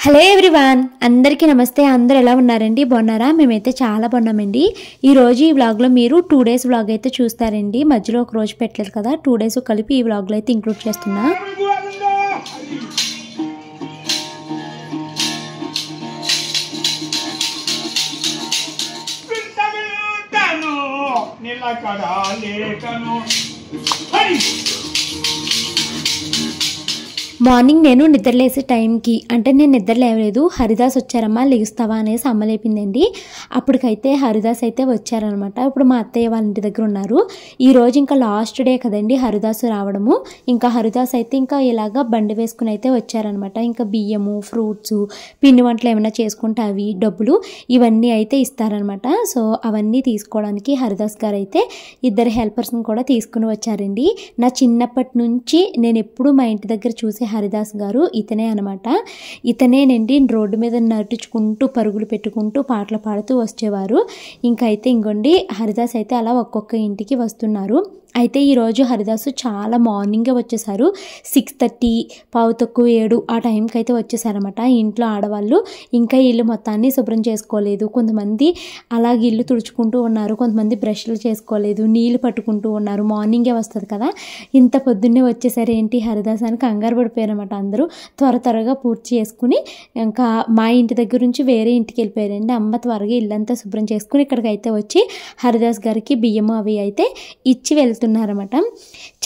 Hello everyone, అందరికీ నమస్తే. అందరూ ఎలా ఉన్నారండి? బాగున్నారా? మేమైతే చాలా బాగున్నామండి. ఈరోజు ఈ వ్లాగ్లో మీరు 2 డేస్ వ్లాగ్ అయితే చూస్తారండి. మధ్యలో ఒక రోజు పెట్టలేదు కదా, 2 డేస్ కలిపి ఈ వ్లాగ్లో అయితే ఇంక్లూడ్ చేస్తున్నా. మార్నింగ్ నేను నిద్రలేసే టైంకి, అంటే నేను నిద్ర లేవలేదు, హరిదాస్ వచ్చారమ్మా లెగుస్తావా అనేసి అమ్మ లేపిందండి. అప్పటికైతే హరిదాస్ అయితే వచ్చారనమాట. ఇప్పుడు మా అత్తయ్య వాళ్ళ ఇంటి దగ్గర ఉన్నారు. ఈరోజు ఇంకా లాస్ట్ డే కదండి హరిదాస్ రావడము. ఇంకా హరిదాస్ అయితే ఇంకా ఇలాగా బండి వేసుకుని అయితే వచ్చారనమాట. ఇంకా బియ్యము, ఫ్రూట్స్, పిండి వంటలు ఏమైనా చేసుకుంటే అవి, డబ్బులు ఇవన్నీ అయితే ఇస్తారనమాట. సో అవన్నీ తీసుకోవడానికి హరిదాస్ గారు అయితే ఇద్దరు హెల్పర్స్ని కూడా తీసుకుని వచ్చారండి. నా చిన్నప్పటి నుంచి నేను ఎప్పుడు మా ఇంటి దగ్గర చూసే హరిదాస్ గారు ఇతనే అనమాట. ఇతనేనండి రోడ్డు మీద నడుచుకుంటూ పరుగులు పెట్టుకుంటూ పాటలు పాడుతూ వచ్చేవారు. ఇంకైతే ఇంకోండి హరిదాస్ అయితే అలా ఒక్కొక్క ఇంటికి వస్తున్నారు. అయితే ఈరోజు హరిదాసు చాలా మార్నింగే వచ్చేసారు. 6:30, 6:45 ఆ టైంకి అయితే వచ్చేసారనమాట. ఇంట్లో ఆడవాళ్ళు ఇంకా ఇల్లు మొత్తాన్ని శుభ్రం చేసుకోలేదు. కొంతమంది అలాగే ఇల్లు తుడుచుకుంటూ ఉన్నారు, కొంతమంది బ్రష్లు చేసుకోలేదు, నీళ్ళు పట్టుకుంటూ ఉన్నారు. మార్నింగే వస్తుంది కదా, ఇంత పొద్దున్నే వచ్చేసారు ఏంటి హరిదాస్ అని కంగారు పడిపోయారనమాట. అందరూ త్వరగా పూర్తి చేసుకుని ఇంకా మా ఇంటి దగ్గర నుంచి వేరే ఇంటికి వెళ్ళిపోయారండి. అమ్మ త్వరగా ఇల్లంతా శుభ్రం చేసుకుని ఇక్కడికైతే వచ్చి హరిదాస్ గారికి బియ్యము అవి అయితే ఇచ్చి వెళ్తున్నారన్నమాట.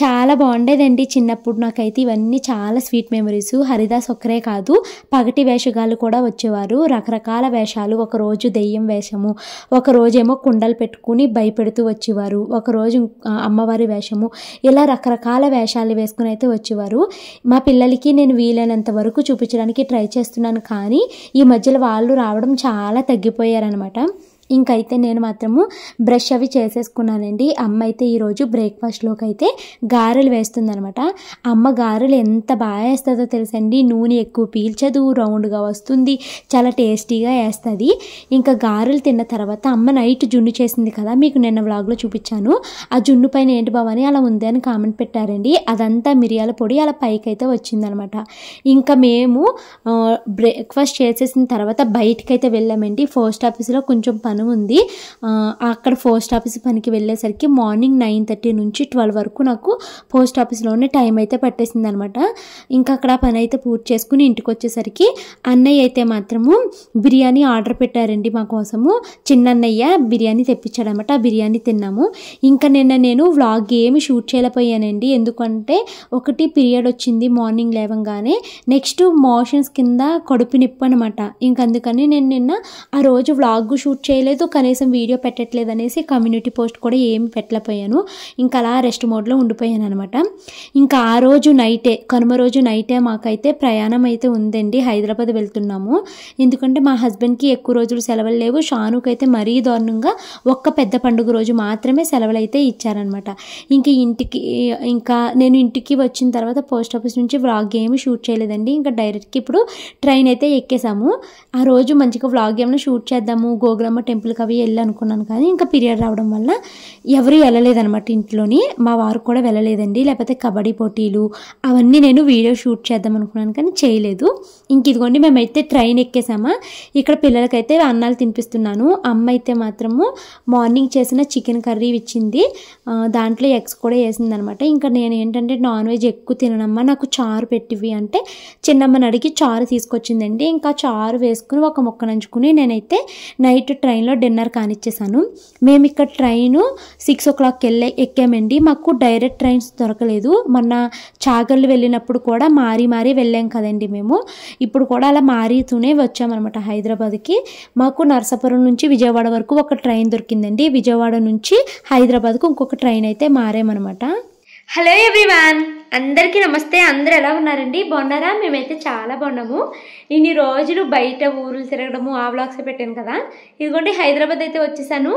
చాలా బాగుండేదండి చిన్నప్పుడు. నాకైతే ఇవన్నీ చాలా స్వీట్ మెమరీస్. హరిదాస్ ఒక్కరే కాదు, పగటి వేషగాళ్ళు కూడా వచ్చేవారు. రకరకాల వేషాలు, ఒకరోజు దెయ్యం వేషము, ఒకరోజేమో కుండలు పెట్టుకుని భయపెడుతూ వచ్చేవారు, ఒకరోజు అమ్మవారి వేషము, ఇలా రకరకాల వేషాలు వేసుకుని అయితే వచ్చేవారు. మా పిల్లలకి నేను వీలైనంత వరకు చూపించడానికి ట్రై చేస్తున్నాను, కానీ ఈ మధ్యలో వాళ్ళు రావడం చాలా తగ్గిపోయారనమాట. ఇంకైతే నేను మాత్రము బ్రష్ అవి చేసేసుకున్నానండి. అమ్మ అయితే ఈరోజు బ్రేక్ఫాస్ట్లోకి అయితే గారెలు వేస్తుందనమాట. అమ్మ గారెలు ఎంత బాగా వేస్తుందో తెలుసండి. నూనె ఎక్కువ పీల్చదు, రౌండ్గా వస్తుంది, చాలా టేస్టీగా వేస్తుంది. ఇంకా గారెలు తిన్న తర్వాత అమ్మ నైట్ జున్ను చేసింది కదా, మీకు నిన్న వ్లాగ్లో చూపించాను. ఆ జున్ను పైన ఏంటి బావని అలా ఉంది అని కామెంట్ పెట్టారండి. అదంతా మిరియాల పొడి అలా పైకి అయితే వచ్చిందనమాట. ఇంకా మేము బ్రేక్ఫాస్ట్ చేసేసిన తర్వాత బయటకు అయితే వెళ్ళామండి. పోస్ట్ ఆఫీస్లో కొంచెం పని ఉంది. అక్కడ పోస్ట్ ఆఫీస్ పనికి వెళ్ళేసరికి మార్నింగ్ 9:30 నుంచి 12 వరకు నాకు పోస్ట్ ఆఫీస్లోనే టైం అయితే పట్టేసింది అనమాట. ఇంకా అక్కడ పని అయితే పూర్తి చేసుకుని ఇంటికి వచ్చేసరికి అన్నయ్య అయితే మాత్రము బిర్యానీ ఆర్డర్ పెట్టారండి మా కోసము. చిన్నన్నయ్య బిర్యానీ తెప్పించాడనమాట. ఆ బిర్యానీ తిన్నాము. ఇంకా నేను వ్లాగ్ ఏమి షూట్ చేయలేకపోయానండి. ఎందుకంటే ఒకటి పీరియడ్ వచ్చింది మార్నింగ్ లేవంగానే, నెక్స్ట్ మోషన్స్ కింద కడుపు నొప్పి అనమాట. ఇంక అందుకని నేను నిన్న ఆ రోజు వ్లాగ్ షూట్ చేయలేదు, కనీసం వీడియో పెట్టట్లేదు అనేసి కమ్యూనిటీ పోస్ట్ కూడా ఏమి పెట్టలేకపోయాను. ఇంకా అలా రెస్ట్ మోడ్లో ఉండిపోయాను అనమాట. ఇంకా ఆ రోజు నైటే, కనుమ రోజు నైటే మాకైతే ప్రయాణం అయితే ఉందండి. హైదరాబాద్ వెళ్తున్నాము. ఎందుకంటే మా హస్బెండ్కి ఎక్కువ రోజులు సెలవులు లేవు. షానుకి అయితే మరీ దారుణంగా ఒక్క పెద్ద పండుగ రోజు మాత్రమే సెలవులు అయితే ఇచ్చారనమాట. ఇంకా నేను ఇంటికి వచ్చిన తర్వాత పోస్ట్ ఆఫీస్ నుంచి వ్లాగ్ ఏమి షూట్ చేయలేదండి. ఇంకా డైరెక్ట్గా ఇప్పుడు ట్రైన్ అయితే ఎక్కేసాము. ఆ రోజు మంచిగా వ్లాగ్ ఏమైనా షూట్ చేద్దాము, గోగులమ్మ టెంపుల్కి అవి వెళ్ళి అనుకున్నాను, కానీ ఇంకా పీరియడ్ రావడం వల్ల ఎవరు వెళ్ళలేదనమాట ఇంట్లోని. మా వారు కూడా వెళ్ళలేదండి. లేకపోతే కబడ్డీ పోటీలు అవన్నీ నేను వీడియో షూట్ చేద్దాం అనుకున్నాను, కానీ చేయలేదు. ఇంక ఇదిగోండి మేమైతే ట్రైన్ ఎక్కేసామా. ఇక్కడ పిల్లలకైతే అన్నాలు తినిపిస్తున్నాను. అమ్మ అయితే మాత్రము మార్నింగ్ చేసిన చికెన్ కర్రీ ఇచ్చింది, దాంట్లో ఎగ్స్ కూడా వేసిందనమాట. ఇంకా నేను ఏంటంటే నాన్ వెజ్ ఎక్కువ తిననమ్మా, నాకు చారు పెట్టివి అంటే చిన్నమ్మని అడిగి చారు తీసుకొచ్చిందండి. ఇంకా చారు వేసుకుని ఒక ముక్క నంచుకుని నేనైతే నైట్ ట్రైన్లో డిన్నర్ కానిచ్చేసాను. మేము ఇక్కడ ట్రైను 6 o'clock ఎక్కామండి. మాకు డైరెక్ట్ ట్రైన్స్ దొరకలేదు. మొన్న చాగళ్ళు వెళ్ళినప్పుడు కూడా మారి వెళ్ళాం కదండి మేము. ఇప్పుడు కూడా అలా మారుతూనే వచ్చామన్నమాట హైదరాబాద్కి. మాకు నరసాపురం నుంచి విజయవాడ వరకు ఒక ట్రైన్ దొరికిందండి. విజయవాడ నుంచి హైదరాబాద్కు ఇంకొక ట్రైన్ అయితే మారామన్నమాట. హలో ఎవ్రీవన్, అందరికీ నమస్తే. అందరూ ఎలా ఉన్నారండి? బాగున్నారా? మేమైతే చాలా బాగున్నాము. ఇన్ని రోజులు బయట ఊర్లు తిరగడము ఆ వ్లాగ్స్ పెట్టాను కదా. ఇదిగోండి హైదరాబాద్ అయితే వచ్చేసాను.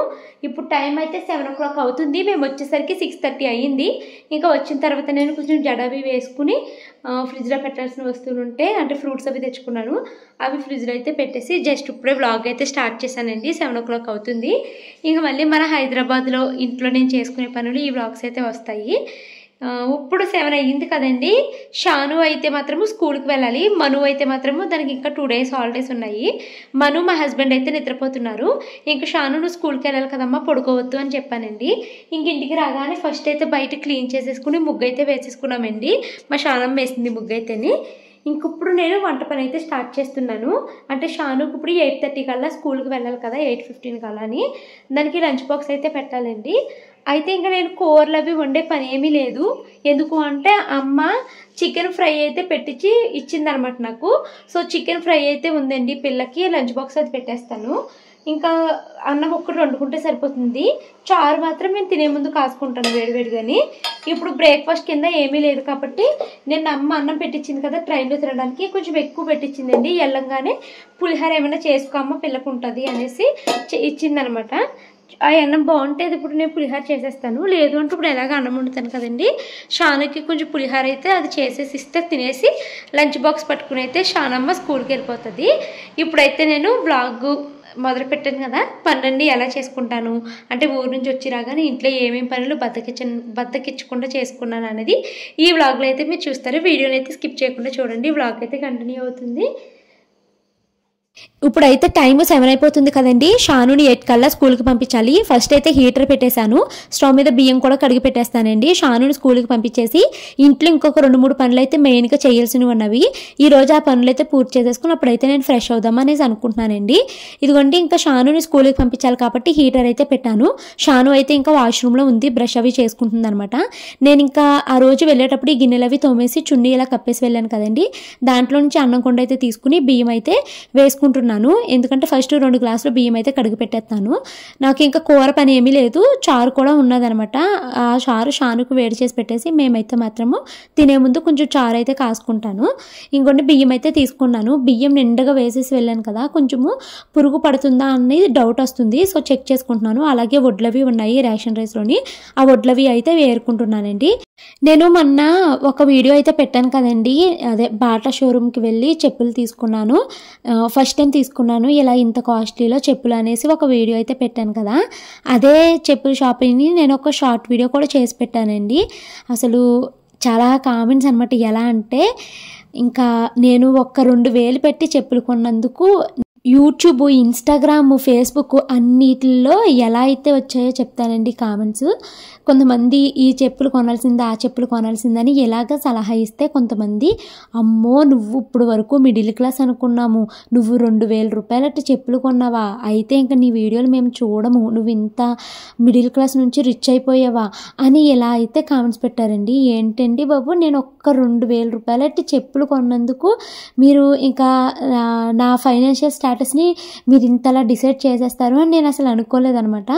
ఇప్పుడు టైం అయితే 7 o'clock అవుతుంది. మేము వచ్చేసరికి 6:30 అయ్యింది. ఇంకా వచ్చిన తర్వాత నేను కొంచెం జడవి వేసుకుని ఫ్రిడ్జ్లో పెట్టాల్సిన వస్తువులు ఉంటే, అంటే ఫ్రూట్స్ అవి తెచ్చుకున్నాను, అవి ఫ్రిడ్జ్లో అయితే పెట్టేసి జస్ట్ ఇప్పుడే వ్లాగ్ అయితే స్టార్ట్ చేశానండి. 7 o'clock అవుతుంది. ఇంకా మళ్ళీ మన హైదరాబాద్లో ఇంట్లో నేను చేసుకునే పనులు ఈ వ్లాగ్స్ అయితే వస్తాయి. ఇప్పుడు 7 అయ్యింది కదండి. షాను అయితే మాత్రము స్కూల్కి వెళ్ళాలి, మను అయితే మాత్రము దానికి ఇంకా 2 డేస్ హాలిడేస్ ఉన్నాయి. మను మా హస్బెండ్ అయితే నిద్రపోతున్నారు. ఇంకా షాను నువ్వు స్కూల్కి వెళ్ళాలి కదమ్మా, పడుకోవద్దు అని చెప్పానండి. ఇంక ఇంటికి రాగానే ఫస్ట్ అయితే బయట క్లీన్ చేసేసుకుని ముగ్గు అయితే వేసేసుకున్నామండి. మా షానమ్మ వేసింది ముగ్గు అయితేని. ఇంకప్పుడు నేను వంట పని అయితే స్టార్ట్ చేస్తున్నాను. అంటే షానుకి ఇప్పుడు 8:30 కల్లా స్కూల్కి వెళ్ళాలి కదా, 8:15 కల్లా అని. దానికి లంచ్ బాక్స్ అయితే పెట్టాలండి. అయితే ఇంకా నేను కూరలు అవి వండే పని ఏమీ లేదు. ఎందుకు అంటే అమ్మ చికెన్ ఫ్రై అయితే పెట్టించి ఇచ్చిందనమాట నాకు. సో చికెన్ ఫ్రై అయితే ఉందండి, పిల్లకి లంచ్ బాక్స్ అయితే పెట్టేస్తాను. ఇంకా అన్నం ఒక్కటి వండుకుంటే సరిపోతుంది. చారు మాత్రం నేను తినే ముందు కాసుకుంటాను వేడివేడిగాని. ఇప్పుడు బ్రేక్ఫాస్ట్ కింద ఏమీ లేదు కాబట్టి నేను అమ్మ అన్నం పెట్టించింది కదా ట్రైన్లో తినడానికి, కొంచెం ఎక్కువ పెట్టించిందండి. వెళ్ళంగానే పులిహోర ఏమైనా చేసుకోమ్మ పిల్లకు ఉంటుంది అనేసి ఇచ్చిందనమాట. ఆ అన్నం బాగుంటుంది, ఇప్పుడు నేను పులిహోర చేసేస్తాను. లేదు అంటే ఇప్పుడు ఎలాగ అన్నం వండుతాను కదండి. షానుకి కొంచెం పులిహోర అయితే అది చేసేసి ఇస్తే తినేసి లంచ్ బాక్స్ పట్టుకుని అయితే షానమ్మ స్కూల్కి వెళ్ళిపోతుంది. ఇప్పుడైతే నేను బ్లాగ్ మొదలు పెట్టాను కదా, పనులన్నీ ఎలా చేసుకుంటాను అంటే ఊరు నుంచి వచ్చి రాగానే ఇంట్లో ఏమేమి పనులు బద్దకిచ్చకుండా చేసుకున్నాను అనేది ఈ వ్లాగ్లో అయితే మీరు చూస్తారు. వీడియోని అయితే స్కిప్ చేయకుండా చూడండి, వ్లాగ్ అయితే కంటిన్యూ అవుతుంది. ఇప్పుడైతే టైం 7 అయిపోతుంది కదండి. షానుని 8 కల్లా స్కూల్కి పంపించాలి. ఫస్ట్ అయితే హీటర్ పెట్టేశాను, స్టవ్ మీద బియ్యం కూడా కడిగి పెట్టేస్తానండి. షానుని స్కూల్కి పంపించేసి ఇంట్లో ఇంకొక 2-3 పనులు అయితే మెయిన్గా చేయాల్సినవి ఉన్నవి. ఈరోజు ఆ పనులు అయితే పూర్తి చేసేసుకుని అప్పుడైతే నేను ఫ్రెష్ అవుదామనేసి అనుకుంటున్నానండి. ఇదిగోండి ఇంకా షానుని స్కూల్కి పంపించాలి కాబట్టి హీటర్ అయితే పెట్టాను. షాను అయితే ఇంకా వాష్రూమ్లో ఉంది, బ్రష్ అవి చేసుకుంటుంది అనమాట. నేను ఇంకా ఆ రోజు వెళ్ళేటప్పుడు ఈ గిన్నెలు అవి తోమేసి చున్నీ ఇలా కప్పేసి వెళ్ళాను కదండి. దాంట్లో నుంచి అన్నం కొండ అయితే తీసుకుని బియ్యం అయితే వేసుకుంటున్నాను. ఎందుకంటే ఫస్ట్ 2 గ్లాసులు బియ్యం అయితే కడిగి పెట్టేస్తాను. నాకు ఇంకా కూర పని ఏమీ లేదు, చారు కూడా ఉన్నదనమాట. ఆ చారు షానుకు వేడి చేసి పెట్టేసి మేమైతే మాత్రము తినే ముందు కొంచెం చారు అయితే కాసుకుంటాను. ఇంకొన్ని బియ్యం అయితే తీసుకున్నాను. బియ్యం నిండగా వేసేసి వెళ్ళాను కదా, కొంచెము పురుగు పడుతుందా అనేది డౌట్ వస్తుంది. సో చెక్ చేసుకుంటున్నాను. అలాగే వడ్లవి ఉన్నాయి రేషన్ రైస్లోని, ఆ వడ్లవి అయితే వేరుకుంటున్నానండి. నేను మొన్న ఒక వీడియో అయితే పెట్టాను కదండి, అదే బాటా షోరూమ్కి వెళ్ళి చెప్పులు తీసుకున్నాను. ఫస్ట్ టైం తీసుకున్నాను ఇలా ఇంత కాస్ట్లీలో చెప్పులు అనేసి ఒక వీడియో అయితే పెట్టాను కదా. అదే చెప్పుల షాపింగ్ని నేను ఒక షార్ట్ వీడియో కూడా చేసి పెట్టానండి. అసలు చాలా కామెంట్స్ అనమాట. ఎలా అంటే ఇంకా నేను 1-2 వేలు పెట్టి చెప్పులు కొన్నందుకు యూట్యూబ్, ఇన్స్టాగ్రామ్, ఫేస్బుక్ అన్నిటిలో ఎలా అయితే వచ్చాయో చెప్తానండి కామెంట్స్. కొంతమంది ఈ చెప్పులు కొనాల్సిందా, ఆ చెప్పులు కొనాల్సిందని ఎలాగ సలహా ఇస్తే, కొంతమంది అమ్మో నువ్వు ఇప్పుడు వరకు మిడిల్ క్లాస్ అనుకున్నాము, నువ్వు 2,000 రూపాయలట్టు చెప్పులు కొన్నావా, అయితే ఇంకా నీ వీడియోలు మేము చూడము, నువ్వు ఇంత మిడిల్ క్లాస్ నుంచి రిచ్ అయిపోయావా అని ఎలా అయితే కామెంట్స్ పెట్టారండి. ఏంటండి బాబు, నేను 2,000 రూపాయలట్టు చెప్పులు కొన్నందుకు మీరు ఇంకా నా ఫైనాన్షియల్ స్టేటస్ని మీరు ఇంతలా డిసైడ్ చేసేస్తారు అని నేను అసలు అనుకోలేదనమాట.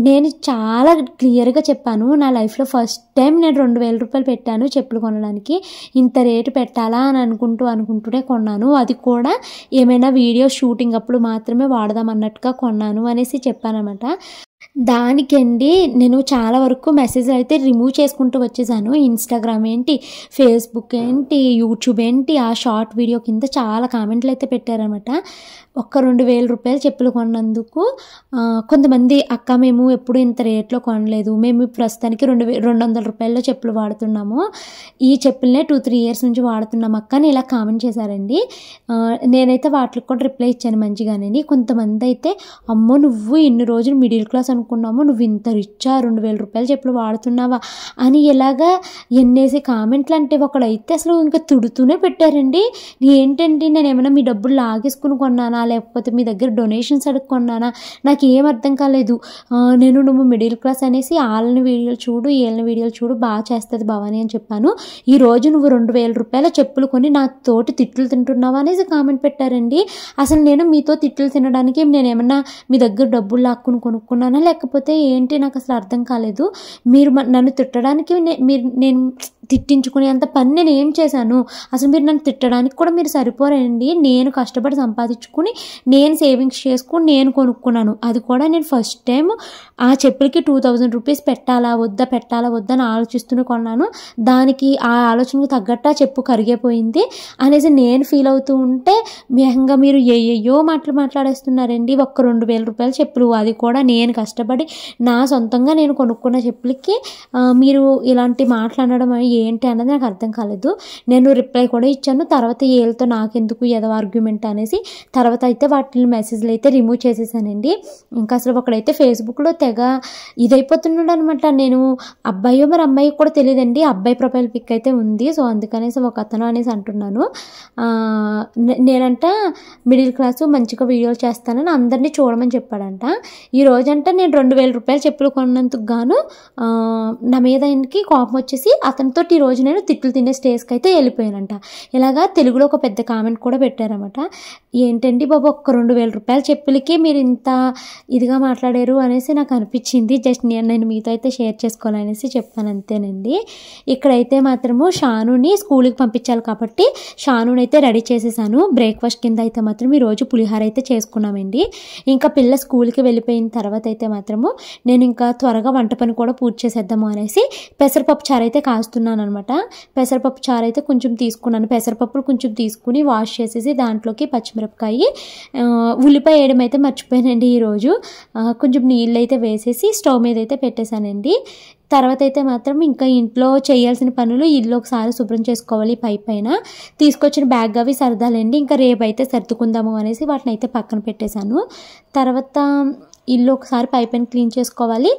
నేను చాలా క్లియర్గా చెప్పాను, నా లైఫ్లో ఫస్ట్ టైం నేను 2,000 రూపాయలు పెట్టాను చెప్పులు కొనడానికి. ఇంత రేటు పెట్టాలా అని అనుకుంటూనే కొన్నాను. అది కూడా ఏమైనా వీడియో షూటింగ్ అప్పుడు మాత్రమే వాడదాం అన్నట్టుగా కొన్నాను అనేసి చెప్పానమాట. దానికండి నేను చాలా వరకు మెసేజ్ అయితే రిమూవ్ చేసుకుంటూ వచ్చేసాను. ఇన్స్టాగ్రామ్ ఏంటి, ఫేస్బుక్ ఏంటి, యూట్యూబ్ ఏంటి, ఆ షార్ట్ వీడియో కింద చాలా కామెంట్లు అయితే పెట్టారనమాట. 2,000 రూపాయలు చెప్పులు కొన్నందుకు కొంతమంది అక్క మేము ఎప్పుడు ఇంత రేట్లో కొనలేదు, మేము ప్రస్తుతానికి 200 రూపాయల్లో చెప్పులు వాడుతున్నాము, ఈ చెప్పులనే 2-3 ఇయర్స్ నుంచి వాడుతున్నాం అక్క అని ఇలా కామెంట్ చేశారండి. నేనైతే వాటికి కూడా రిప్లై ఇచ్చాను మంచిగానే. కొంతమంది అయితే అమ్మో నువ్వు ఇన్ని రోజులు మిడిల్ క్లాస్ అనుకున్నాము, నువ్వు ఇంత రిచ్చా, 2,000 రూపాయలు చెప్పులు వాడుతున్నావా అని ఇలాగా ఎన్నేసి కామెంట్లు. అంటే ఒకడైతే అసలు ఇంకా తుడుతూనే పెట్టారండి. ఏంటండి నేను ఏమైనా మీ డబ్బులు లాగేసుకుని కొన్నానా, లేకపోతే మీ దగ్గర డొనేషన్స్ అడుక్కున్నానా, నాకు ఏం అర్థం కాలేదు. నువ్వు మిడిల్ క్లాస్ అనేసి వాళ్ళని వీడియోలు చూడు, వీళ్ళని వీడియోలు చూడు, బాగా చేస్తుంది భవాని అని చెప్పాను. ఈరోజు నువ్వు 2,000 రూపాయల చెప్పులు కొని నా తోటి తిట్లు తింటున్నావా అనేసి కామెంట్ పెట్టారండి. అసలు నేను మీతో తిట్లు తినడానికి నేను ఏమన్నా మీ దగ్గర డబ్బులు లాక్కుని కొనుక్కున్నానా లేకపోతే ఏంటి, నాకు అసలు అర్థం కాలేదు. మీరు నన్ను తిట్టడానికి నేను తిట్టించుకునేంత పని నేను ఏం చేశాను? అసలు మీరు నన్ను తిట్టడానికి కూడా మీరు సరిపోరండి. నేను కష్టపడి సంపాదించుకుని, నేను సేవింగ్స్ చేసుకుని నేను కొనుక్కున్నాను. అది కూడా నేను ఫస్ట్ టైం ఆ చెప్పులకి 2000 రూపీస్ పెట్టాలా వద్దా అని ఆలోచిస్తూనే కొన్నాను. దానికి ఆ ఆలోచనకు తగ్గట్టు ఆ చెప్పు కరిగిపోయింది అనేసి నేను ఫీల్ అవుతూ ఉంటే, మేహంగా మీరు ఏయో మాట్లాడేస్తున్నారండి. ఒక్క 2000 రూపాయల చెప్పులు, అది కూడా నేను కష్టపడి నా సొంతంగా నేను కొనుక్కున్న చెప్పులకి మీరు ఇలాంటి మాట్లాడడం ఏంటి అన్నది నాకు అర్థం కాలేదు. నేను రిప్లై కూడా ఇచ్చాను. తర్వాత ఏళ్ళతో నాకెందుకు ఏదో ఆర్గ్యుమెంట్ అనేసి తర్వాత అయితే వాటిని మెసేజ్లు అయితే రిమూవ్ చేసేసానండి. ఇంకా అసలు ఒకడైతే ఫేస్బుక్లో తెగ ఇదైపోతున్నాడు అనమాట. నేను అబ్బాయో మరి అమ్మాయి కూడా తెలియదండి, అబ్బాయి ప్రొఫైల్ పిక్ అయితే ఉంది. సో అందుకనేసి ఒక అతను అనేసి అంటున్నాను. నేనంట మిడిల్ క్లాసు, మంచిగా వీడియోలు చేస్తానని అందరినీ చూడమని చెప్పాడంట. ఈ రోజంట నేను 2000 రూపాయలు చెప్పులు కొన్నందుకు గాను నా మీద ఆయనకి కోపం వచ్చేసి అతనితో ఈ రోజు నేను తిట్లు తినే స్టేజ్కి అయితే వెళ్ళిపోయానంట. ఇలాగా తెలుగులో ఒక పెద్ద కామెంట్ కూడా పెట్టారన్నమాట. ఏంటండి బాబు, ఒక్క 2000 రూపాయల చెప్పులకి మీరు ఇంత ఇదిగా మాట్లాడారు అనేసి నాకు అనిపించింది. జస్ట్ నేను మీతో అయితే షేర్ చేసుకోవాలనేసి చెప్పాను, అంతేనండి. ఇక్కడైతే మాత్రము షానుని స్కూల్కి పంపించాలి కాబట్టి షానుని అయితే రెడీ చేసేసాను. బ్రేక్ఫాస్ట్ కింద అయితే మాత్రం ఈరోజు పులిహోర అయితే చేసుకున్నామండి. ఇంకా పిల్ల స్కూల్కి వెళ్ళిపోయిన తర్వాత అయితే మాత్రము నేను ఇంకా త్వరగా వంట పని కూడా పూర్తి చేసేద్దాము అనేసి పెసరపప్పు చారు అయితే కాస్తున్నాను అనమాట. పెసరపప్పు చారు అయితే కొంచెం తీసుకున్నాను. పెసరపప్పులు కొంచెం తీసుకుని వాష్ చేసేసి దాంట్లోకి పచ్చిమిరపకాయ, ఉల్లిపాయ వేయడం అయితే మర్చిపోయానండి ఈరోజు. కొంచెం నీళ్ళు అయితే వేసేసి స్టవ్ మీద అయితే పెట్టేశానండి. తర్వాత అయితే మాత్రం ఇంకా ఇంట్లో చేయాల్సిన పనులు, ఇల్లు ఒకసారి శుభ్రం చేసుకోవాలి. పైన తీసుకొచ్చిన బ్యాగ్ అవి సరదాలండి. ఇంకా రేపు అయితే సర్దుకుందాము అనేసి వాటిని అయితే పక్కన పెట్టేశాను. తర్వాత ఇల్లు ఒకసారి పైన క్లీన్ చేసుకోవాలి.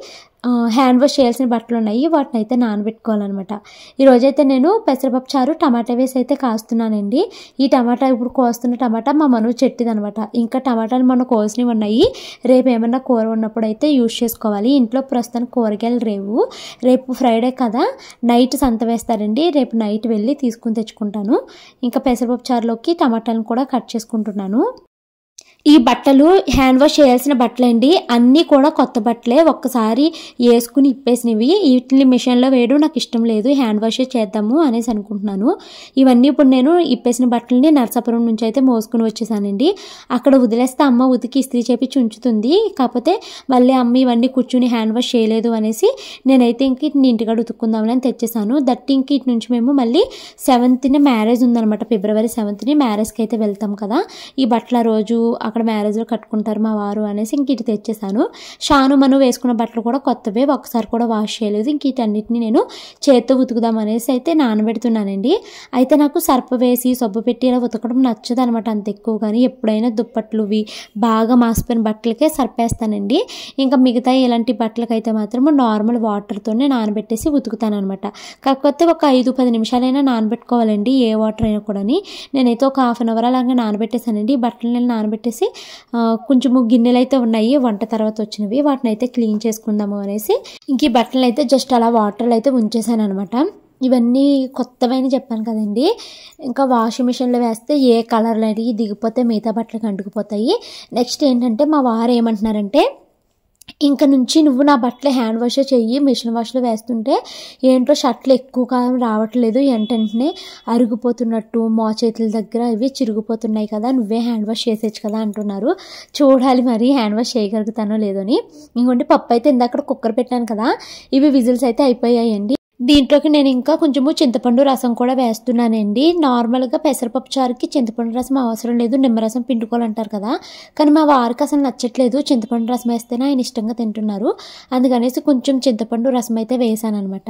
హ్యాండ్ వాష్ చేయాల్సిన బట్టలు ఉన్నాయి, వాటిని అయితే నానబెట్టుకోవాలన్నమాట. ఈరోజైతే నేను పెసరపప్పు చారు టమాటా వేసి అయితే కాస్తున్నానండి. ఈ టమాటా ఇప్పుడు కోస్తున్న టమాటా మా మను చెట్టిదనమాట. ఇంకా టమాటాలు మొన్న కోసినవి ఉన్నాయి. రేపు ఏమన్నా కూర ఉన్నప్పుడు అయితే యూజ్ చేసుకోవాలి. ఇంట్లో ప్రస్తుతానికి కూరగాయలు రేవు. రేపు ఫ్రైడే కదా, నైట్ సంత వేస్తారండి. రేపు నైట్ వెళ్ళి తీసుకుని తెచ్చుకుంటాను. ఇంకా పెసరపప్పు చారులోకి టమాటాలను కూడా కట్ చేసుకుంటున్నాను. ఈ బట్టలు హ్యాండ్ వాష్ చేయాల్సిన బట్టలండి, అన్నీ కూడా కొత్త బట్టలే. ఒక్కసారి వేసుకుని ఇప్పేసినవి. వీటిని మిషన్లో వేయడం నాకు ఇష్టం లేదు, హ్యాండ్ వాష్ చేద్దాము అనేసి అనుకుంటున్నాను. ఇవన్నీ ఇప్పుడు నేను ఇప్పేసిన బట్టలని నరసాపురం నుంచి అయితే మోసుకుని వచ్చేసానండి. అక్కడ వదిలేస్తే అమ్మ ఉతికి ఇస్త్రీ చేపించి ఉంచుతుంది. కాకపోతే మళ్ళీ అమ్మ ఇవన్నీ కూర్చుని హ్యాండ్ వాష్ చేయలేదు అనేసి నేనైతే ఇంక ఇంటికాడ ఉతుక్కుందామని అని తెచ్చేసాను. దట్టి ఇంక ఇటు నుంచి మేము మళ్ళీ 7th మ్యారేజ్ ఉందనమాట. ఫిబ్రవరి 7th మ్యారేజ్కి అయితే వెళ్తాం కదా. ఈ బట్టల రోజు అక్కడ మ్యారేజ్లో కట్టుకుంటారు మా వారు అనేసి ఇంక ఇటు తెచ్చేసాను. షాను మను వేసుకున్న బట్టలు కూడా కొత్తవే, ఒకసారి కూడా వాష్ చేయలేదు. ఇంక వీటన్నిటిని నేను చేత్తో ఉతుకుదాం అనేసి అయితే నానబెడుతున్నానండి. అయితే నాకు సర్ప వేసి సబ్బు పెట్టి ఇలా ఉతకడం నచ్చదు అనమాట అంత ఎక్కువ. కానీ ఎప్పుడైనా దుప్పట్లువి బాగా మాసిపోయిన బట్టలకే సర్పేస్తానండి. ఇంకా మిగతా ఇలాంటి బట్టలకైతే మాత్రం నార్మల్ వాటర్తోనే నానబెట్టేసి ఉతుకుతాను అనమాట. కాకపోతే ఒక 5-10 నిమిషాలైనా నానబెట్టుకోవాలండి, ఏ వాటర్ అయినా కూడా. నేనైతే ఒక 1/2 అవర్ అలాగా నానబెట్టేసానండి. బట్టలు నానబెట్టేసి కొంచెము గిన్నెలు అయితే ఉన్నాయి వంట తర్వాత వచ్చినవి, వాటిని అయితే క్లీన్ చేసుకుందాము అనేసి ఇంక ఈ బట్టలు అయితే జస్ట్ అలా వాటర్లో అయితే ఉంచేసాను అనమాట. ఇవన్నీ కొత్తవని చెప్పాను కదండి. ఇంకా వాషింగ్ మిషన్లో వేస్తే ఏ కలర్లు అడిగి దిగిపోతే మిగతా బట్టలకు అంటుకుపోతాయి. నెక్స్ట్ ఏంటంటే మా వారు ఏమంటున్నారంటే, ఇంక నుంచి నువ్వు నా బట్టలు హ్యాండ్ వాష్ చెయ్యి, మిషన్ వాష్లో వేస్తుంటే ఏంటో షర్ట్లు ఎక్కువగా రావట్లేదు, వెంటనే అరిగిపోతున్నట్టు మోచేతుల దగ్గర ఇవి చిరిగిపోతున్నాయి కదా, నువ్వే హ్యాండ్ వాష్ చేసేచ్చు కదా అంటున్నారు. చూడాలి మరి హ్యాండ్ వాష్ చేయగలుగుతానో లేదో అని. ఇంకోండి పప్పు అయితే ఇందాక కుక్కర్ పెట్టాను కదా, ఇవి విజిల్స్ అయితే అయిపోయాయండి. దీంట్లోకి నేను ఇంకా కొంచెము చింతపండు రసం కూడా వేస్తున్నానండి. నార్మల్గా పెసరపప్పు చారుకి చింతపండు రసం అవసరం లేదు, నిమ్మరసం పిండుకోవాలంటారు కదా. కానీ మా వారికి అసలు నచ్చట్లేదు, చింతపండు రసం వేస్తేనే ఆయన ఇష్టంగా తింటున్నారు. అందుకనేసి కొంచెం చింతపండు రసం అయితే వేసాను అనమాట.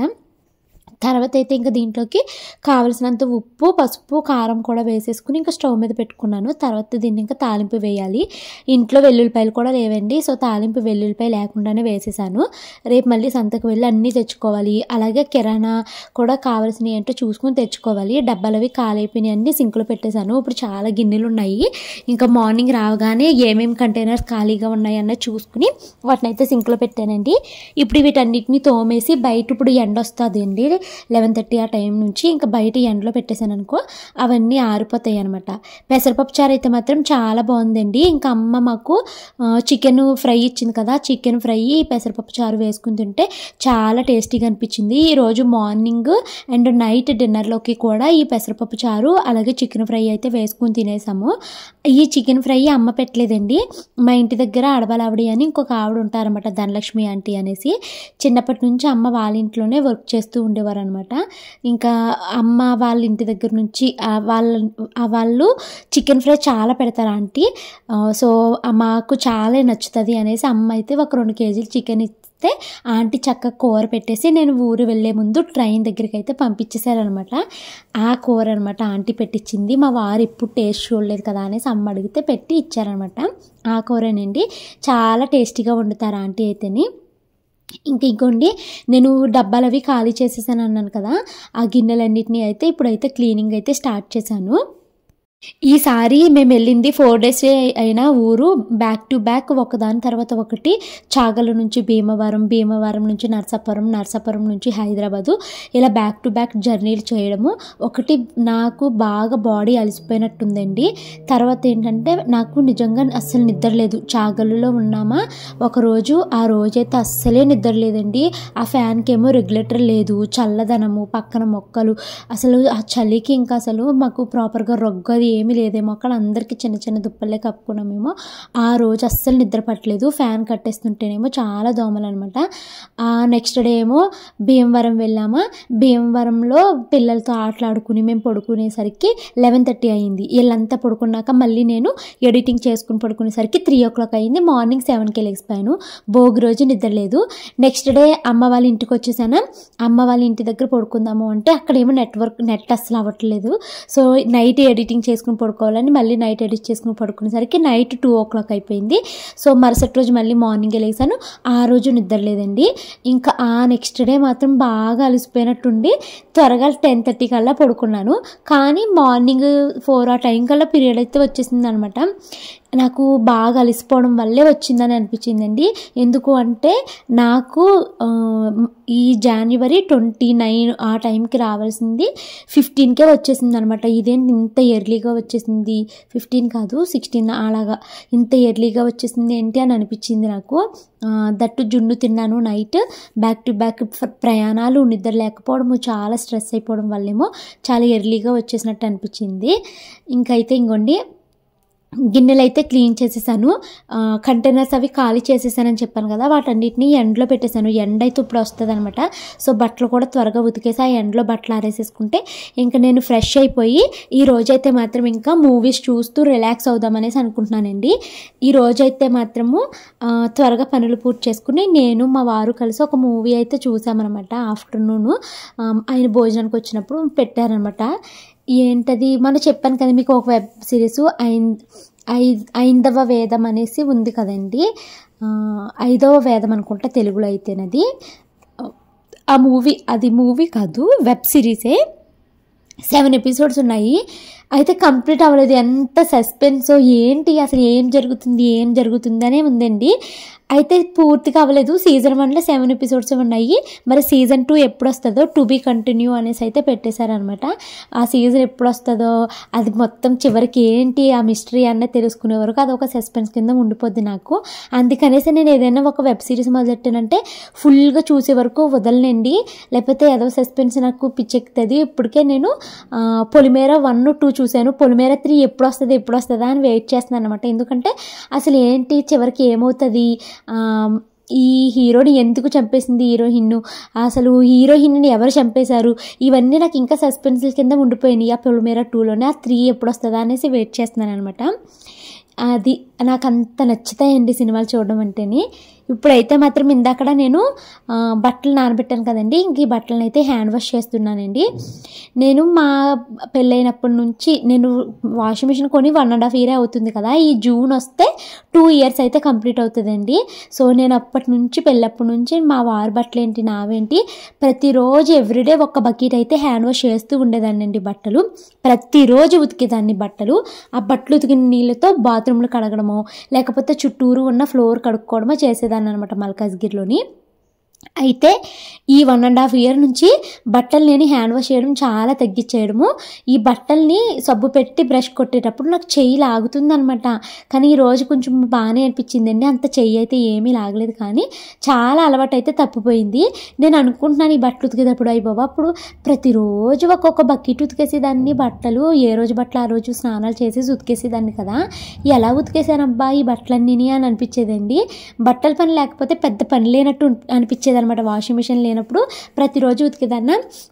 తర్వాత అయితే ఇంకా దీంట్లోకి కావలసినంత ఉప్పు, పసుపు, కారం కూడా వేసేసుకుని ఇంకా స్టవ్ మీద పెట్టుకున్నాను. తర్వాత దీన్ని ఇంకా తాలింపు వేయాలి. ఇంట్లో వెల్లుల్లిపాయలు కూడా లేవండి, సో తాలింపు వెల్లుల్లిపాయ లేకుండానే వేసేసాను. రేపు మళ్ళీ సంతకు వెళ్ళి అన్నీ తెచ్చుకోవాలి. అలాగే కిరాణా కూడా కావాల్సినవి ఏంటో చూసుకుని తెచ్చుకోవాలి. డబ్బాలు అవి కాలైపోయినాయి, అన్నీ సింకులో పెట్టేశాను. ఇప్పుడు చాలా గిన్నెలు ఉన్నాయి. ఇంకా మార్నింగ్ రావగానే ఏమేమి కంటైనర్స్ ఖాళీగా ఉన్నాయి అన్నది చూసుకుని వాటిని అయితే సింకులో పెట్టానండి. ఇప్పుడు వీటన్నిటిని తోమేసి బయట ఇప్పుడు ఎండ వస్తుంది అండి, 11:30 ఆ టైం నుంచి ఇంకా బయట ఎండలో పెట్టేశాను అనుకో అవన్నీ ఆరిపోతాయి అనమాట. పెసరపప్పు చారు అయితే మాత్రం చాలా బాగుందండి. ఇంకా అమ్మ మాకు చికెన్ ఫ్రై ఇచ్చింది కదా, చికెన్ ఫ్రై పెసరపప్పు చారు వేసుకుని తింటే చాలా టేస్టీగా అనిపించింది. ఈరోజు మార్నింగ్ అండ్ నైట్ డిన్నర్లోకి కూడా ఈ పెసరపప్పు చారు అలాగే చికెన్ ఫ్రై అయితే వేసుకుని తినేసాము. ఈ చికెన్ ఫ్రై అమ్మ పెట్టలేదండి, మా ఇంటి దగ్గర ఆడవాళ్ళ అని ఇంకొక ఆవిడ ఉంటారనమాట, ధనలక్ష్మి ఆంటీ అనేసి. చిన్నప్పటి నుంచి అమ్మ వాళ్ళ ఇంట్లోనే వర్క్ చేస్తూ ఉండేవారు అనమాట. ఇంకా అమ్మ వాళ్ళ ఇంటి దగ్గర నుంచి వాళ్ళు చికెన్ ఫ్రై చాలా పెడతారు ఆంటీ. సో మాకు చాలా నచ్చుతుంది అనేసి అమ్మ అయితే ఒక 2 కేజీలు చికెన్ ఇస్తే ఆంటీ చక్కగా కూర పెట్టేసి నేను ఊరు వెళ్ళే ముందు ట్రైన్ దగ్గరికి అయితే పంపించేశారనమాట. ఆ కూర అనమాట ఆంటీ పెట్టించింది. మా వారు ఎప్పుడు టేస్ట్ చూడలేదు కదా అనేసి అమ్మ అడిగితే పెట్టి ఇచ్చారనమాట. ఆ కూరనండి చాలా టేస్టీగా వండుతారు ఆంటీ అయితేని. ఇంకోండి నేను డబ్బాలు అవి ఖాళీ చేసేసాను అన్నాను కదా, ఆ గిన్నెలన్నిటినీ అయితే ఇప్పుడైతే క్లీనింగ్ అయితే స్టార్ట్ చేశాను. ఈసారి మేము వెళ్ళింది 4 days అయినా ఊరు బ్యాక్ టు బ్యాక్ ఒకదాని తర్వాత ఒకటి చాగల నుంచి భీమవరం నుంచి నర్సాపురం నుంచి హైదరాబాదు ఇలా బ్యాక్ టు బ్యాక్ జర్నీలు చేయడము ఒకటి నాకు బాగా బాడీ అలసిపోయినట్టుందండి. తర్వాత ఏంటంటే నాకు నిజంగా అస్సలు నిద్ర లేదు. చాగలలో ఉన్నామా ఒకరోజు, ఆ రోజైతే అస్సలే నిద్ర లేదండి. ఆ ఫ్యాన్కి ఏమో రెగ్యులేటర్ లేదు, చల్లదనము, పక్కన మొక్కలు, అసలు ఆ చలికి ఇంకా అసలు మాకు ప్రాపర్గా రొగ్గది ఏమీ లేదేమో. అక్కడ అందరికీ చిన్న చిన్న దుప్పలే కప్పుకున్నామేమో. ఆ రోజు అస్సలు నిద్ర పట్టలేదు. ఫ్యాన్ కట్టేస్తుంటేనేమో చాలా దోమలు అనమాట. నెక్స్ట్ డే ఏమో భీమవరం వెళ్ళామా, భీమవరంలో పిల్లలతో ఆటలాడుకుని మేము పడుకునేసరికి 11:30 అయింది. వీళ్ళంతా పడుకున్నాక మళ్ళీ నేను ఎడిటింగ్ చేసుకుని పడుకునేసరికి 3 o'clock అయింది. మార్నింగ్ 7కి లేచిపోయాను. భోగి రోజు నిద్ర లేదు. నెక్స్ట్ డే అమ్మ వాళ్ళ ఇంటికి వచ్చేసాను. అమ్మ వాళ్ళ ఇంటి దగ్గర పడుకుందాము అంటే అక్కడేమో నెట్ అస్సలు అవ్వట్లేదు. సో నైట్ ఎడిటింగ్ చేసుకుని పడుకోవాలని మళ్ళీ నైట్ ఎడిట్ చేసుకుని పడుకునేసరికి నైట్ 2 o'clock అయిపోయింది. సో మరుసటి రోజు మళ్ళీ మార్నింగే లేసాను. ఆ రోజు నిద్ర లేదండి. ఇంకా ఆ నెక్స్ట్ డే మాత్రం బాగా అలసిపోయినట్టుండి త్వరగా 10:30 కల్లా పడుకున్నాను. కానీ మార్నింగ్ 4 ఆ టైం కల్లా పీరియడ్ అయితే వచ్చేసింది అనమాట. నాకు బాగా అలసిపోవడం వల్లే వచ్చిందని అనిపించిందండి. ఎందుకు అంటే నాకు ఈ January 29 ఆ టైంకి రావాల్సింది 15కే వచ్చేసింది అనమాట. ఇదేంటి ఇంత ఎర్లీగా వచ్చేసింది, 15 కాదు 16 అలాగా ఇంత ఎర్లీగా వచ్చేసింది ఏంటి అని అనిపించింది నాకు. దట్టు జున్ను తిన్నాను నైట్. బ్యాక్ టు బ్యాక్ ప్రయాణాలు, నిద్ర లేకపోవడము, చాలా స్ట్రెస్ అయిపోవడం వల్లేమో చాలా ఎర్లీగా వచ్చేసినట్టు అనిపించింది. ఇంకైతే ఇంకోండి గిన్నెలు అయితే క్లీన్ చేసేసాను. కంటైనర్స్ అవి ఖాళీ చేసేసానని చెప్పాను కదా, వాటన్నిటిని ఎండలో పెట్టేశాను. ఎండ అయితే ఇప్పుడు వస్తుంది అనమాట. సో బట్టలు కూడా త్వరగా ఉతికేసి ఆ ఎండలో బట్టలు ఆరేసేసుకుంటే ఇంకా నేను ఫ్రెష్ అయిపోయి ఈ రోజైతే మాత్రం ఇంకా మూవీస్ చూస్తూ రిలాక్స్ అవుదామనేసి అనుకుంటున్నానండి. ఈ రోజైతే మాత్రము త్వరగా పనులు పూర్తి చేసుకుని నేను మా వారు కలిసి ఒక మూవీ అయితే చూసామన్నమాట. ఆఫ్టర్నూను ఆయన భోజనానికి వచ్చినప్పుడు పెట్టారనమాట. ఏంటది మనం చెప్పాను కదా మీకు, ఒక వెబ్ సిరీస్ ఐందవ వేదం అనేసి ఉంది కదండి. 5వ వేదం అనుకుంటా తెలుగులో అయితేనది. ఆ మూవీ కాదు, వెబ్ సిరీసే. 7 episodes ఉన్నాయి. అయితే కంప్లీట్ అవ్వలేదు. ఎంత సస్పెన్స్ ఏంటి, అసలు ఏం జరుగుతుంది అనే ఉందండి. అయితే పూర్తిగా అవ్వలేదు. సీజన్ 1లో 7 episodes ఉన్నాయి. మరి సీజన్ 2 ఎప్పుడు వస్తుందో టు బీ కంటిన్యూ అనేసి అయితే పెట్టేశారనమాట. ఆ సీజన్ ఎప్పుడు వస్తుందో అది మొత్తం చివరికి ఏంటి ఆ మిస్టరీ అన్న తెలుసుకునే వరకు అదొక సస్పెన్స్ కింద ఉండిపోద్ది నాకు. అందుకనేసి నేను ఏదైనా ఒక వెబ్ సిరీస్ మొదలెట్టానంటే ఫుల్గా చూసే వరకు వదలనండి, లేకపోతే ఏదో సస్పెన్స్ నాకు పిచ్చెక్కుతుంది. ఇప్పటికే నేను పొలిమేర 1, 2 చూశాను. పొలిమేర 3 ఎప్పుడు వస్తుందా అని వెయిట్ చేస్తున్నాను అనమాట. ఎందుకంటే అసలు ఏంటి చివరికి ఏమవుతుంది, ఈ హీరోని ఎందుకు చంపేసింది హీరోయిన్, అసలు హీరోయిన్ని ఎవరు చంపేశారు, ఇవన్నీ నాకు ఇంకా సస్పెన్స్ల కింద ఉండిపోయినాయి. ఆ పొలిమేర 2లోనే. ఆ 3 ఎప్పుడు వస్తుందా అనేసి వెయిట్ చేస్తున్నాను అనమాట. అది నాకు అంత నచ్చుతాయండి సినిమాలు చూడడం అంటేనే. ఇప్పుడైతే మాత్రం ఇందాక నేను బట్టలు నానబెట్టాను కదండి, ఇంక ఈ బట్టలను అయితే హ్యాండ్ వాష్ చేస్తున్నానండి. నేను మా పెళ్ళైనప్పటి నుంచి నేను వాషింగ్ మిషన్ కొని 1.5 year అవుతుంది కదా. ఈ జూన్ వస్తే 2 years అయితే కంప్లీట్ అవుతుందండి. సో నేను పెళ్ళప్పటి నుంచి మా వారి బట్టలు ఏంటి నావేంటి ప్రతిరోజు ఎవ్రీడే ఒక బకెట్ అయితే హ్యాండ్ వాష్ చేస్తూ ఉండేదాన్ని అండి. బట్టలు ప్రతిరోజు ఉతికేదాన్ని. ఆ బట్టలు ఉతికిన నీళ్ళతో బాత్రూమ్లు కడగడమో లేకపోతే చుట్టూరు ఉన్న ఫ్లోర్ కడుక్కోవడమో చేసేదాన్ని అనమాట మల్కాజ్గిరిలోని. అయితే ఈ 1.5 ఇయర్ నుంచి బట్టలు నేను హ్యాండ్ వాష్ చేయడం చాలా తగ్గించేయడము. ఈ బట్టల్ని సబ్బు పెట్టి బ్రష్ కొట్టేటప్పుడు నాకు చెయ్యి లాగుతుందనమాట. కానీ ఈరోజు కొంచెం బాగానే అనిపించిందండి. అంత చెయ్యి అయితే ఏమీ లాగలేదు, కానీ చాలా అలవాటు అయితే తప్పిపోయింది. నేను అనుకుంటున్నాను ఈ బట్టలు ఉతికేటప్పుడు అయ్యి బాబా అప్పుడు ప్రతిరోజు ఒక్కొక్క బకెట్ ఉతికేసేదాన్ని బట్టలు. ఏ రోజు బట్టలు ఆ రోజు స్నానాలు చేసేసి ఉతికేసేదాన్ని కదా. ఎలా ఉతికేసానబ్బా ఈ బట్టలన్నీ అని అనిపించేదండి. బట్టల పని లేకపోతే పెద్ద పని లేనట్టు అనిపించేది అనమాట. వాషింగ్ మిషన్ లేనప్పుడు ప్రతిరోజు ఉతికేదాన్న.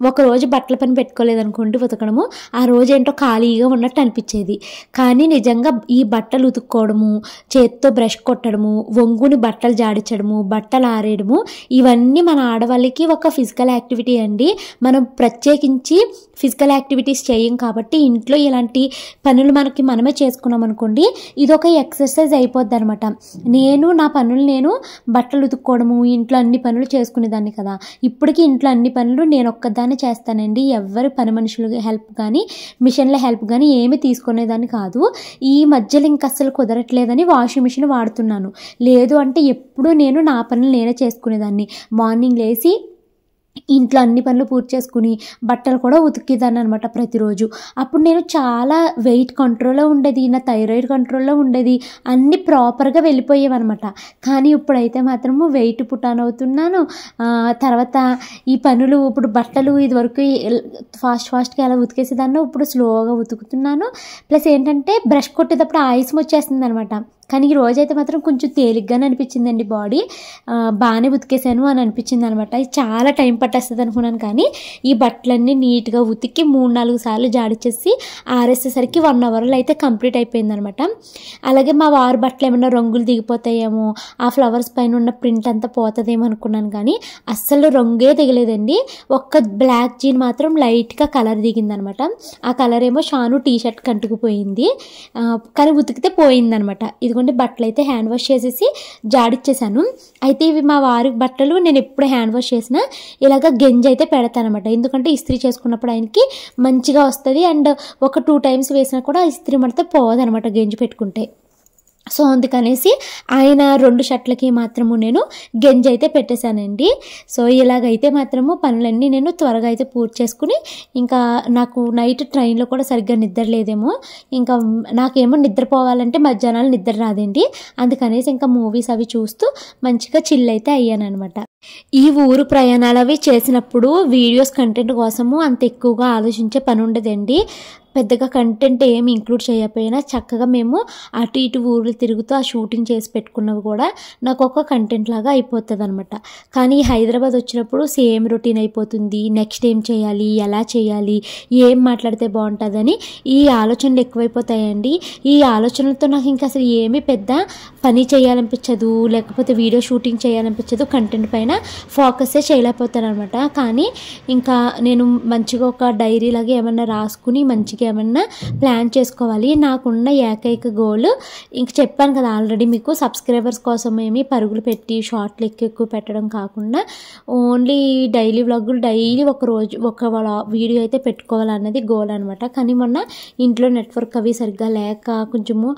ఒకరోజు బట్టల పని పెట్టుకోలేదనుకోండి ఉతకడము, ఆ రోజు ఏంటో ఖాళీగా ఉన్నట్టు అనిపించేది. కానీ నిజంగా ఈ బట్టలు ఉతుక్కోవడము, చేత్తో బ్రష్ కొట్టడము, వంగుని బట్టలు జాడించడము, బట్టలు ఆరేయడము, ఇవన్నీ మన ఆడవాళ్ళకి ఒక ఫిజికల్ యాక్టివిటీ అండి. మనం ప్రత్యేకించి ఫిజికల్ యాక్టివిటీస్ చేయం కాబట్టి ఇంట్లో ఇలాంటి పనులు మనమే చేసుకున్నాం అనుకోండి, ఇదొక ఎక్సర్సైజ్ అయిపోద్ది అనమాట. నా పనులు నేను బట్టలు ఉతుక్కోవడము, ఇంట్లో అన్ని పనులు చేసుకునేదాన్ని కదా. ఇప్పటికీ ఇంట్లో అన్ని పనులు నేను ఒక్కదాన్ని చేస్తానండి. ఎవరి పని మనుషుల హెల్ప్ కానీ మిషన్ల హెల్ప్ కానీ ఏమీ తీసుకునేదాన్ని కాదు. ఈ మధ్యలో ఇంక అస్సలు కుదరట్లేదని వాషింగ్ మిషన్ వాడుతున్నాను. లేదు అంటే ఎప్పుడు నేను నా పనులు నేనే చేసుకునేదాన్ని. మార్నింగ్ లేచి ఇంట్లో అన్ని పనులు పూర్తి చేసుకుని బట్టలు కూడా ఉతికేదాన్ని అనమాట ప్రతిరోజు. అప్పుడు నేను చాలా వెయిట్ కంట్రోల్లో ఉండేది, నా థైరాయిడ్ కంట్రోల్లో ఉండేది, అన్నీ ప్రాపర్గా వెళ్ళిపోయేవన్నమాట. కానీ ఇప్పుడైతే మాత్రము వెయిట్ పుటాన్ అవుతున్నాను. తర్వాత ఈ పనులు ఇప్పుడు బట్టలు ఇదివరకు ఫాస్ట్గా అలా ఉతికేసేదాన్ని, ఇప్పుడు స్లోగా ఉతుకుతున్నాను. ప్లస్ ఏంటంటే బ్రష్ కొట్టేటప్పుడు ఆయాసం వచ్చేస్తుంది అనమాట. కానీ ఈ రోజైతే మాత్రం కొంచెం తేలిగ్గానే అనిపించిందండి. బాడీ బాగానే ఉతికేసాను అని అనిపించింది అనమాట. ఇది చాలా టైం పట్టేస్తుంది అనుకున్నాను, కానీ ఈ బట్టలన్నీ నీట్గా ఉతికి 3-4 సార్లు జాడిచ్చేసి ఆరేసేసరికి 1 అవర్లో అయితే కంప్లీట్ అయిపోయిందనమాట. అలాగే మా వారి బట్టలు ఏమన్నా రంగులు దిగిపోతాయేమో, ఆ ఫ్లవర్స్ పైన ఉన్న ప్రింట్ అంతా పోతుందేమో అనుకున్నాను, కానీ అస్సలు రంగే దిగలేదండి. ఒక్క బ్లాక్ జీన్ మాత్రం లైట్గా కలర్ దిగిందనమాట. ఆ కలర్ ఏమో షాను టీషర్ట్ కంటుకుపోయింది, కానీ ఉతికితే పోయిందనమాట. ఇదిగోండి బట్టలు అయితే హ్యాండ్ వాష్ చేసేసి జాడిచ్చేసాను. అయితే ఇవి మా వారి బట్టలు నేను ఎప్పుడు హ్యాండ్ వాష్ చేసినా ఇలాగ గెంజి అయితే పెడతాను అనమాట. ఎందుకంటే ఇస్త్రీ చేసుకున్నప్పుడు ఆయనకి మంచిగా వస్తుంది. అండ్ ఒక 2 టైమ్స్ వేసినా కూడా ఇస్త్రీ మడితే పోదనమాట గెంజి పెట్టుకుంటే. సో అందుకనేసి ఆయన 2 షర్ట్లకి మాత్రము నేను గెంజి అయితే పెట్టేశానండి. సో ఇలాగైతే మాత్రము పనులన్నీ నేను త్వరగా అయితే పూర్తి చేసుకుని, ఇంకా నాకు నైట్ ట్రైన్లో కూడా సరిగ్గా నిద్ర లేదేమో, ఇంకా నాకేమో నిద్రపోవాలంటే మధ్యాహ్నాలు నిద్ర రాదండి. అందుకనేసి ఇంకా మూవీస్ అవి చూస్తూ మంచిగా చిల్ అయితే అయ్యానమాట. ఈ ఊరు ప్రయాణాలు అవి చేసినప్పుడు వీడియోస్ కంటెంట్ కోసము అంత ఎక్కువగా ఆలోచించే పని ఉండదండి. పెద్దగా కంటెంట్ ఏమి ఇంక్లూడ్ చేయకపోయినా చక్కగా మేము అటు ఇటు ఊర్లు తిరుగుతూ ఆ షూటింగ్ చేసి పెట్టుకున్నవి కూడా నాకు ఒక కంటెంట్ లాగా అయిపోతుంది అనమాట. కానీ హైదరాబాద్ వచ్చినప్పుడు సేమ్ రొటీన్ అయిపోతుంది. నెక్స్ట్ ఏం చేయాలి, ఎలా చేయాలి, ఏం మాట్లాడితే బాగుంటుందని ఈ ఆలోచనలు ఎక్కువైపోతాయండి. ఈ ఆలోచనలతో నాకు ఇంకా అసలు ఏమీ పెద్ద పని చేయాలనిపించదు, లేకపోతే వీడియో షూటింగ్ చేయాలనిపించదు, కంటెంట్ పైన ఫోకసే చేయలేకపోతాను అనమాట. కానీ ఇంకా నేను మంచిగా ఒక డైరీ లాగా ఏమన్నా రాసుకుని మంచిగా ఏమన్నా ప్లాన్ చేసుకోవాలి. నాకున్న ఏకైక గోల్ ఇంక చెప్పాను కదా ఆల్రెడీ మీకు, సబ్స్క్రైబర్స్ కోసం ఏమి పరుగులు పెట్టి షార్ట్లు ఎక్కువ పెట్టడం కాకుండా ఓన్లీ డైలీ వ్లాగులు డైలీ ఒక వీడియో అయితే పెట్టుకోవాలన్నది గోల్ అనమాట. కానీ మొన్న ఇంట్లో నెట్వర్క్ అవి సరిగ్గా లేక కొంచెము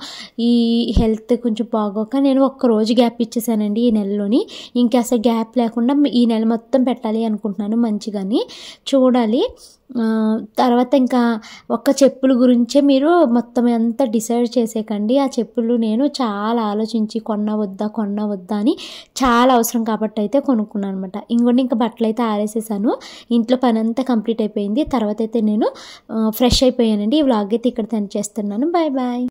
ఈ హెల్త్ కొంచెం బాగోక నేను ఒక్కరోజు గ్యాప్ ఇచ్చేసానండి ఈ నెలలోని. ఇంకా అసలు గ్యాప్ లేకుండా ఈ నెల మొత్తం పెట్టాలి అనుకుంటున్నాను మంచిగాని. చూడాలి. తర్వాత ఇంకా ఒక్క చెప్పుల గురించే మీరు మొత్తం అంతా డిసైడ్ చేసేకండి. ఆ చెప్పులు నేను చాలా ఆలోచించి కొన్నా వద్దా అని చాలా అవసరం కాబట్టి అయితే కొనుక్కున్నాను అనమాట. ఇంకోటి ఇంకా బట్టలు అయితే ఆరేసేసాను. ఇంట్లో పని అంతా కంప్లీట్ అయిపోయింది. తర్వాత అయితే నేను ఫ్రెష్ అయిపోయానండి. ఈ వ్లాగ్ అయితే ఇక్కడ సెండ్ చేస్తున్నాను. Bye bye.